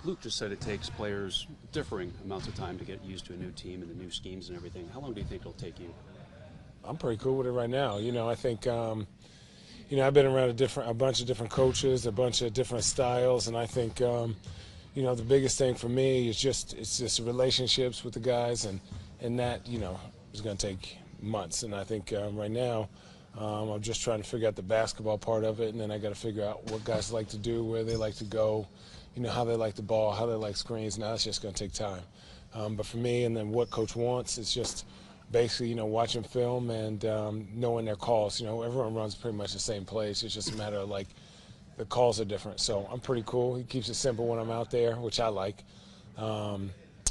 Luke just said it takes players differing amounts of time to get used to a new team and the new schemes and everything. How long do you think it'll take you? I'm pretty cool with it right now. I think I've been around a bunch of different coaches, a bunch of different styles, and I think the biggest thing for me is just relationships with the guys, and that is going to take months. And I think right now I'm just trying to figure out the basketball part of it, and then I got to figure out what guys like to do, where they like to go, how they like the ball, how they like screens. Now it's just going to take time. But for me, and then what coach wants, it's just basically, watching film and knowing their calls. Everyone runs pretty much the same plays. It's just a matter of, the calls are different. So I'm pretty cool. He keeps it simple when I'm out there, which I like.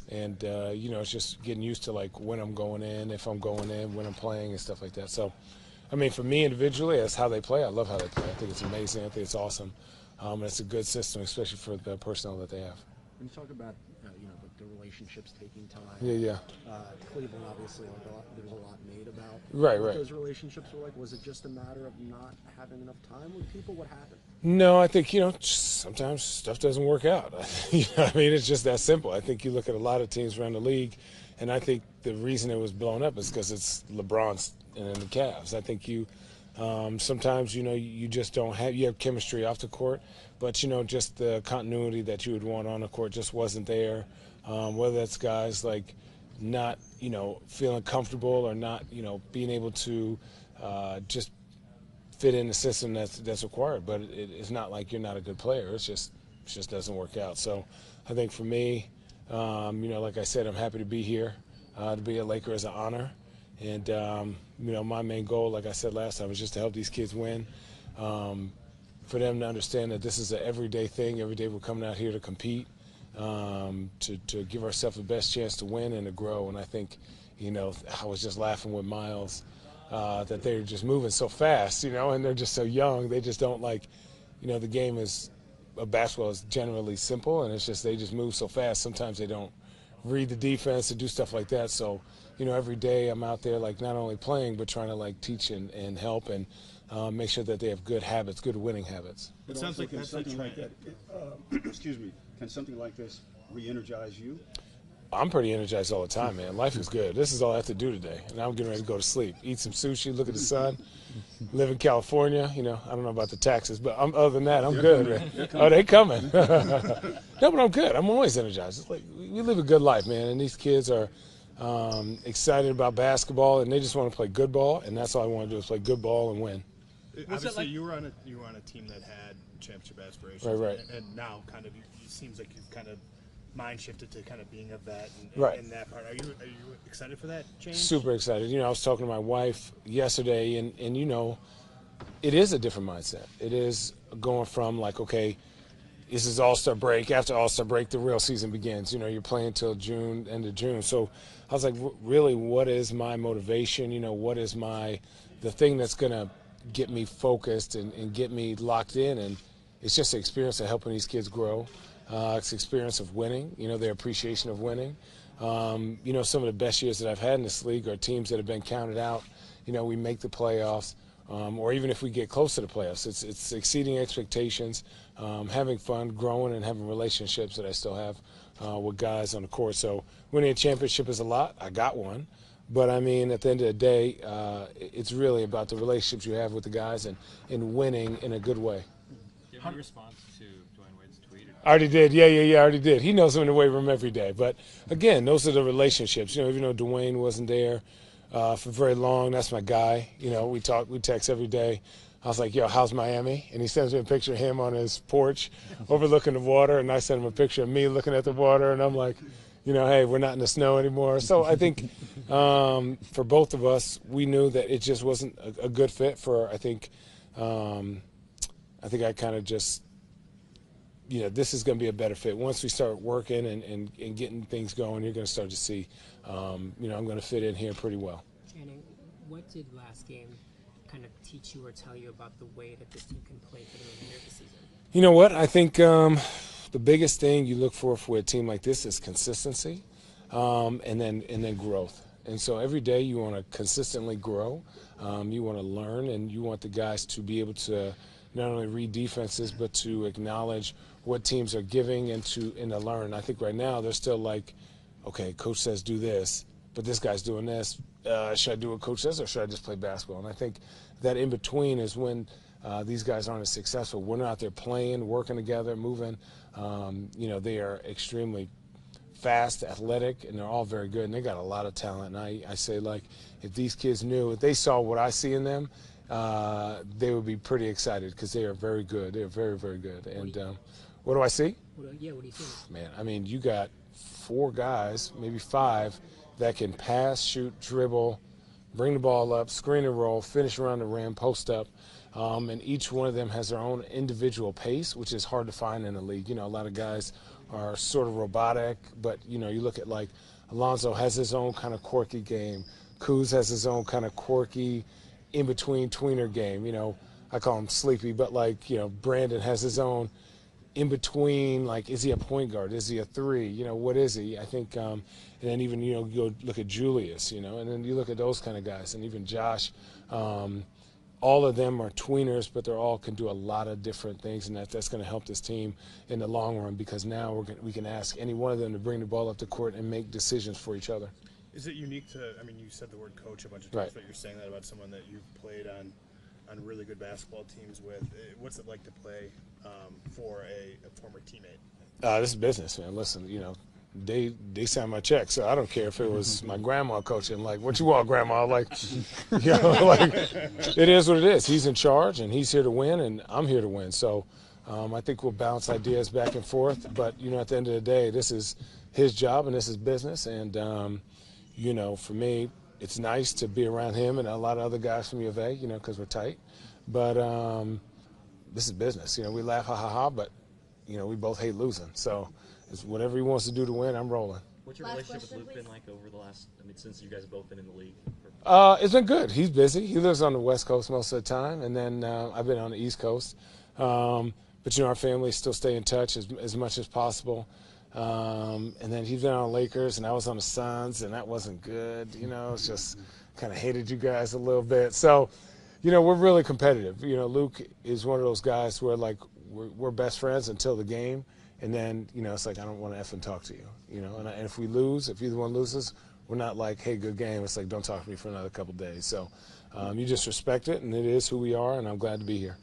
It's just getting used to, when I'm going in, if I'm going in, when I'm playing and stuff like that. So, for me individually, that's how they play. I love how they play. I think it's amazing. I think it's awesome. And it's a good system, especially for the personnel that they have. When you talk about the relationships taking time, Yeah. Cleveland obviously there was a lot made about right. those relationships were like. Was it just a matter of not having enough time with people? What happened? No, I think sometimes stuff doesn't work out. It's just that simple. I think you look at a lot of teams around the league, and I think the reason it was blown up is because it's LeBron's and the Cavs. I think sometimes you just don't have chemistry off the court, but just the continuity that you would want on the court just wasn't there. Whether that's guys not feeling comfortable or not being able to just fit in the system that's required. But it's not like you're not a good player. It just doesn't work out. So I think for me, like I said, I'm happy to be here. To be a Laker is an honor. And, my main goal, like I said last time, is just to help these kids win. For them to understand that this is an everyday thing. Every day we're coming out here to compete, to give ourselves the best chance to win and to grow. And I think, I was just laughing with Miles that they're just moving so fast, and they're just so young. They just don't the game of basketball is generally simple, and it's just they just move so fast. Sometimes they don't read the defense and do stuff like that. So, every day I'm out there not only playing but trying to teach and help and make sure that they have good habits, good winning habits. It sounds like something like that. Excuse me. Can something like this re-energize you? I'm pretty energized all the time, man. Life is good. This is all I have to do today. And now I'm getting ready to go to sleep, eat some sushi, look at the sun, live in California. I don't know about the taxes, but other than that, I'm good. Man. Oh, they coming. No, but I'm good. I'm always energized. It's we live a good life, man. And these kids are excited about basketball, and they just want to play good ball. And that's all I want to do is play good ball and win. Obviously, you were on a team that had championship aspirations, right. And now it seems like you've kind of mind shifted to kind of being a vet in that part. Are you excited for that change? Super excited. I was talking to my wife yesterday, and it is a different mindset. It is going from okay, this is All-Star break. After All-Star break, the real season begins. You're playing till June, end of June. So I was like, really, what is my motivation? What is the thing that's going to get me focused and get me locked in? And it's just the experience of helping these kids grow. It's the experience of winning, their appreciation of winning. Some of the best years that I've had in this league are teams that have been counted out. We make the playoffs, or even if we get close to the playoffs, it's exceeding expectations, having fun, growing, and having relationships that I still have with guys on the court. So winning a championship is a lot. I got one. But, at the end of the day, it's really about the relationships you have with the guys and winning in a good way. Do you have any response to Dwayne Wade's tweet? I already did. Yeah, I already did. He knows him in the weight room every day. But, again, those are the relationships. Even though Dwayne wasn't there for very long, that's my guy. We text every day. I was like, yo, how's Miami? And he sends me a picture of him on his porch overlooking the water, and I send him a picture of me looking at the water, and I'm like, hey, we're not in the snow anymore. So I think for both of us, we knew that it just wasn't a good fit for, I think I kind of just, this is going to be a better fit. Once we start working and getting things going, you're going to start to see, I'm going to fit in here pretty well. Channing, what did last game kind of teach you or tell you about the way that this team can play for the remainder of the season? You know what? I think the biggest thing you look for a team like this is consistency, and then growth. And so every day you want to consistently grow, you want to learn, and you want the guys to be able to not only read defenses but to acknowledge what teams are giving and to learn. I think right now they're still like, okay, coach says do this, but this guy's doing this. Should I do what coach says, or should I just play basketball? And I think that in between is when these guys aren't as successful. We're not out there playing, working together, moving. They are extremely fast, athletic, and they're all very good, and they got a lot of talent. And I say, like, if these kids knew, if they saw what I see in them, they would be pretty excited because they are very good. They are very, very good. And what do I see? What do you see? Man, I mean, you got 4 guys, maybe 5, that can pass, shoot, dribble, bring the ball up, screen and roll, finish around the rim, post up. And each one of them has their own individual pace, which is hard to find in the league. A lot of guys are sort of robotic, but, you look at, like, Alonzo has his own kind of quirky game. Kuz has his own kind of quirky in-between tweener game. I call him sleepy, but, like, Brandon has his own in-between, like, is he a point guard? Is he a 3? What is he? I think, and then even, you go look at Julius, and then you look at those kind of guys, and even Josh. All of them are tweeners, but they all can do a lot of different things, and that's going to help this team in the long run, because now we can ask any one of them to bring the ball up the court and make decisions for each other. Is it unique to, you said the word coach a bunch of times, right, but you're saying that about someone that you've played on really good basketball teams with. What's it like to play for a former teammate? This is business, man. Listen, they sign my check, so I don't care if it was my grandma coaching. Like, what you want, grandma? Like, like, it is what it is. He's in charge, and he's here to win, and I'm here to win. So I think we'll bounce ideas back and forth. But, at the end of the day, this is his job and this is business. And, for me, it's nice to be around him and a lot of other guys from U of A, because we're tight. But this is business. We laugh, ha, ha, ha, but, we both hate losing. So it's whatever he wants to do to win, I'm rolling. What's your relationship with Luke been like over the last, since you guys have both been in the league? It's been good. He's busy. He lives on the West Coast most of the time, and then I've been on the East Coast. But, our families still stay in touch as much as possible. And then he's been on the Lakers, and I was on the Suns, and that wasn't good. It's just kind of hated you guys a little bit. So, we're really competitive. Luke is one of those guys where, like, we're best friends until the game. And then, it's like, I don't want to effing talk to you, And if we lose, if either one loses, we're not like, hey, good game. It's like, don't talk to me for another couple of days. So you just respect it, and it is who we are, and I'm glad to be here.